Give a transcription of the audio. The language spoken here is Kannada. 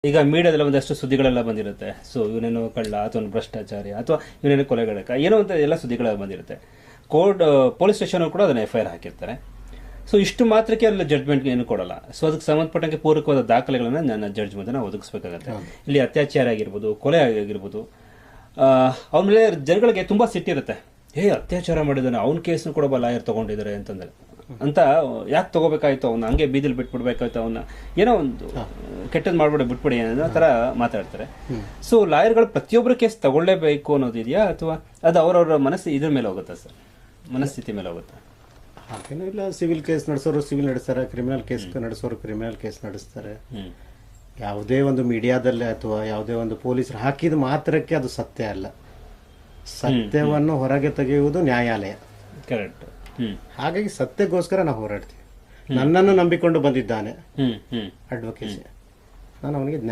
ಈಗ ಮೀಡಿಯಾದಲ್ಲಿ ಒಂದಷ್ಟು ಸುದ್ದಿಗಳೆಲ್ಲ ಬಂದಿರುತ್ತೆ. ಸೊ ಇವನೇನೋ ಕಳ್ಳ ಅಥವಾ ಒಂದು ಭ್ರಷ್ಟಾಚಾರಿ ಅಥವಾ ಇವನೇನೋ ಕೊಲೆಗಡಕ ಏನೋ ಅಂತ ಎಲ್ಲ ಸುದ್ದಿಗಳೆಲ್ಲ ಬಂದಿರುತ್ತೆ. ಪೊಲೀಸ್ ಸ್ಟೇಷನ್ ಕೂಡ ಅದನ್ನ FIR ಹಾಕಿರ್ತಾರೆ. ಸೊ ಇಷ್ಟು ಮಾತ್ರಕ್ಕೆ ಅಲ್ಲಿ ಜಡ್ಜ್ಮೆಂಟ್ ಏನು ಕೊಡಲ್ಲ. ಸೊ ಅದಕ್ಕೆ ಸಂಬಂಧಪಟ್ಟಂಗೆ ಪೂರಕವಾದ ದಾಖಲೆಗಳನ್ನು ನನ್ನ ಜಡ್ಜ್ ಮುಂದೆ ನಾವು ಒದಗಿಸ್ಬೇಕಾಗತ್ತೆ. ಇಲ್ಲಿ ಅತ್ಯಾಚಾರ ಆಗಿರ್ಬೋದು, ಕೊಲೆ ಆಗಿರ್ಬೋದು, ಅವ್ರ ಮೇಲೆ ಜನಗಳಿಗೆ ತುಂಬಾ ಸಿಟ್ಟಿರುತ್ತೆ. ಅತ್ಯಾಚಾರ ಮಾಡಿದಾನೆ, ಅವ್ನ ಕೇಸ್ನು ಕೂಡ ಲಾಯರ್ ತಗೊಂಡಿದ್ದಾರೆ ಅಂತ ಯಾಕೆ ತಗೋಬೇಕಾಯ್ತು, ಅವ್ನ ಹಂಗೆ ಬೀದಿಲಿ ಬಿಟ್ಬಿಡ್ಬೇಕಾಯ್ತು, ಅವನ್ನ ಏನೋ ಒಂದು ಕೆಟ್ಟದ್ದು ಮಾಡ್ಬಿಡ ಬಿಟ್ಬಿಡಿ ಅನ್ನೋ ಥರ ಮಾತಾಡ್ತಾರೆ. ಸೊ ಲಾಯರ್ಗಳು ಪ್ರತಿಯೊಬ್ಬರ ಕೇಸ್ ತಗೊಳ್ಳೇಬೇಕು ಅನ್ನೋದಿದೆಯಾ, ಅಥವಾ ಅದು ಅವರವರ ಇದ್ರ ಮೇಲೆ ಹೋಗುತ್ತಾ ಸರ್, ಮನಸ್ಥಿತಿ ಮೇಲೆ ಹೋಗುತ್ತಾ? ಹಾಗೇನೂ ಇಲ್ಲ. ಸಿವಿಲ್ ಕೇಸ್ ನಡೆಸೋರು ಸಿವಿಲ್ ನಡೆಸ್ತಾರೆ, ಕ್ರಿಮಿನಲ್ ಕೇಸ್ ನಡೆಸೋರು ಕ್ರಿಮಿನಲ್ ಕೇಸ್ ನಡೆಸ್ತಾರೆ. ಯಾವುದೇ ಒಂದು ಮೀಡಿಯಾದಲ್ಲೇ ಅಥವಾ ಯಾವುದೇ ಒಂದು ಪೊಲೀಸರು ಹಾಕಿದ ಮಾತ್ರಕ್ಕೆ ಅದು ಸತ್ಯ ಅಲ್ಲ. ಸತ್ಯವನ್ನು ಹೊರಗೆ ತೆಗೆಯುವುದು ನ್ಯಾಯಾಲಯ. ಕರೆಕ್ಟ್. ಹಾಗಾಗಿ ಸತ್ಯಕ್ಕೋಸ್ಕರ ನಾವು ಹೋರಾಡ್ತೀವಿ. ನನ್ನನ್ನು ನಂಬಿಕೊಂಡು ಬಂದಿದ್ದಾನೆ ಅಡ್ವೊಕೇಸಿ, ನಾನು ಅವನಿಗೆ